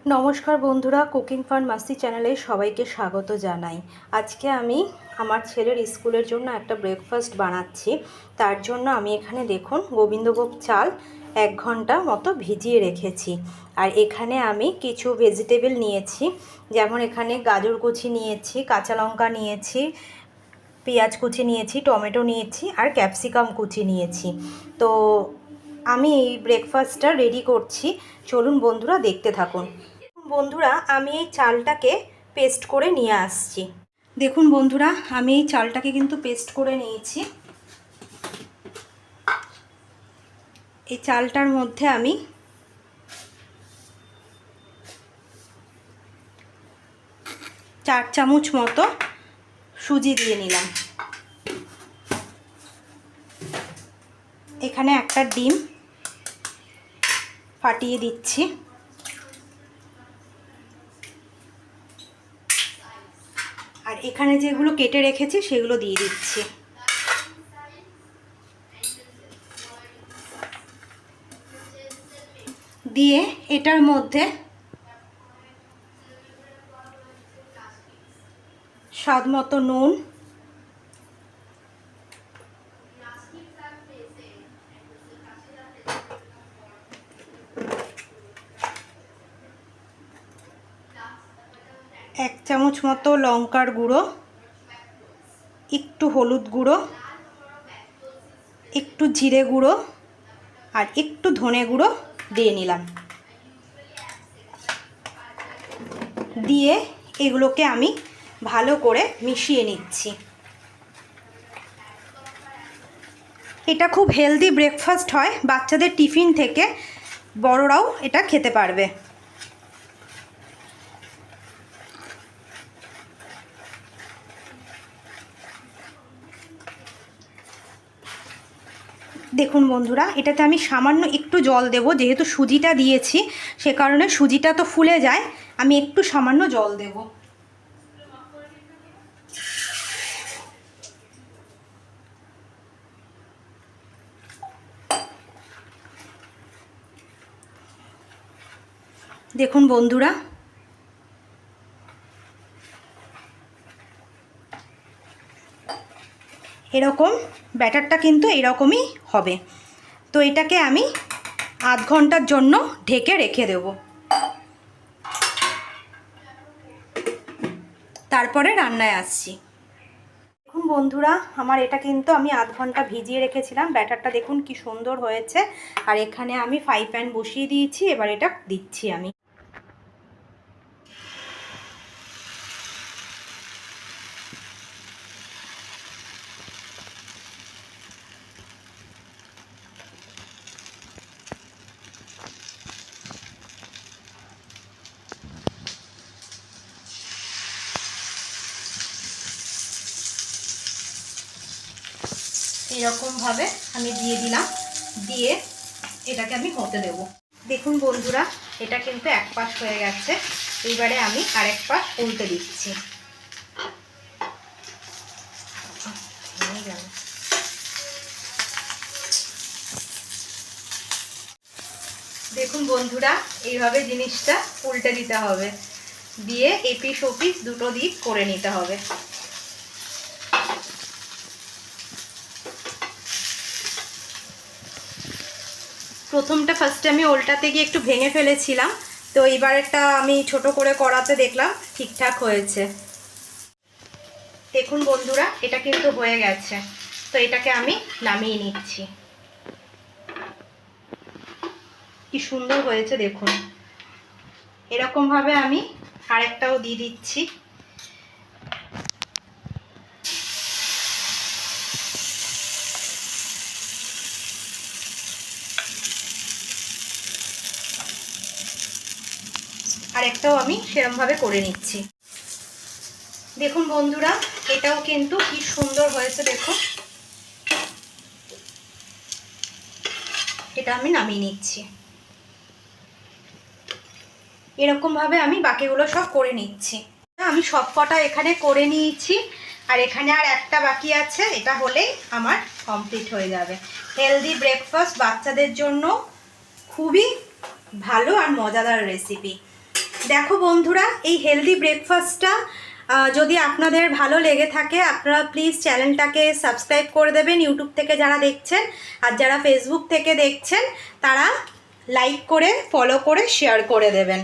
নমস্কার বন্ধুরা, cooking fun মাস্তি চ্যানেলে সবাইকে স্বাগত জানাই। আজকে আমি আমার ছেলের স্কুলের জন্য একটা ব্রেকফাস্ট বানাচ্ছি। তার জন্য আমি এখানে দেখুন গোবিন্দভোগ চাল 1 ঘন্টা মতো ভিজিয়ে রেখেছি। আর এখানে আমি কিছু ভেজিটেবল নিয়েছি, যেমন এখানে গাজর কুচি নিয়েছি, কাঁচা লঙ্কা নিয়েছি, পেঁয়াজ কুচি নিয়েছি, টমেটো নিয়েছি আর ক্যাপসিকাম কুচি নিয়েছি। তো আমি এই ব্রেকফাস্টটা রেডি করছি, চলুন বন্ধুরা দেখতে থাকুন। বন্ধুরা, আমি এই চালটাকে পেস্ট করে নিয়ে আসছি। দেখুন বন্ধুরা, আমি এই চালটাকে কিন্তু পেস্ট করে নিয়েছি। এই চালটার মধ্যে আমি চার চামচ মতো সুজি দিয়ে নিলাম। এখানে একটা ডিম ফাটিয়ে দিচ্ছি। আর এখানে যেগুলো কেটে রেখেছি সেগুলো দিয়ে দিচ্ছি। দিয়ে এটার মধ্যে স্বাদ মতো নুন, এক চামচ মতো লঙ্কার গুঁড়ো, একটু হলুদ গুঁড়ো, একটু জিরে গুঁড়ো আর একটু ধনে গুঁড়ো দিয়ে নিলাম। দিয়ে এগুলোকে আমি ভালো করে মিশিয়ে নিচ্ছি। এটা খুব হেলদি ব্রেকফাস্ট হয়, বাচ্চাদের টিফিন থেকে বড়রাও এটা খেতে পারবে। দেখুন বন্ধুরা, এটাতে আমি সামান্য একটু জল দেব, যেহেতু সুজিটা দিয়েছি সে কারণে সুজিটা তো ফুলে যায়, আমি একটু সামান্য জল দেব। দেখুন বন্ধুরা, এরকম ব্যাটারটা কিন্তু এরকমই হবে। তো এটাকে আমি আধ ঘন্টার জন্য ঢেকে রেখে দেব, তারপরে রান্নায় আসছি। দেখুন বন্ধুরা, আমার এটা কিন্তু আমি আধ ঘন্টা ভিজিয়ে রেখেছিলাম। ব্যাটারটা দেখুন কি সুন্দর হয়েছে। আর এখানে আমি ফ্রাই প্যান বসিয়ে দিয়েছি, এবার এটা দিচ্ছি আমি। এরকমভাবে আমি দিয়ে দিলাম, দিয়ে এটাকে আমি হতে দেব। দেখুন বন্ধুরা, এটা কিন্তু এক পাশ হয়ে গেছে, এবারে আমি আরেক পাশ উল্টে দিচ্ছি। দেখুন বন্ধুরা, এইভাবে জিনিসটা উল্টে দিতে হবে, দিয়ে এপিস ওপিস দুটো দিক করে নিতে হবে। প্রথমটা ফার্স্টে আমি উল্টাতে গিয়ে একটু ভেঙে ফেলেছিলাম, তো এইবারেরটা আমি ছোট করে করাতে দেখলাম ঠিকঠাক হয়েছে। দেখুন বন্ধুরা, এটা কিন্তু হয়ে গেছে। তো এটাকে আমি নামিয়ে নিচ্ছি। কি সুন্দর হয়েছে দেখুন। এরকমভাবে আমি আরেকটাও দিয়ে দিচ্ছি। আরেকটাও আমি সেরকমভাবে করে নিচ্ছি। দেখুন বন্ধুরা, এটাও কিন্তু কি সুন্দর হয়েছে দেখুন। এটা আমি নামিয়ে নিচ্ছি। এরকমভাবে আমি বাকিগুলো সব করে নিচ্ছি। আমি সব কটা এখানে করে নিয়েছি, আর এখানে আর একটা বাকি আছে, এটা হলেই আমার কমপ্লিট হয়ে যাবে। হেলদি ব্রেকফাস্ট বাচ্চাদের জন্য খুবই ভালো আর মজাদার রেসিপি। দেখো বন্ধুরা, এই হেলদি ব্রেকফাস্টটা যদি আপনাদের ভালো লেগে থাকে আপনারা প্লিজ চ্যানেলটাকে সাবস্ক্রাইব করে দেবেন ইউটিউব থেকে যারা দেখছেন, আর যারা ফেসবুক থেকে দেখছেন তারা লাইক করে ফলো করে শেয়ার করে দেবেন।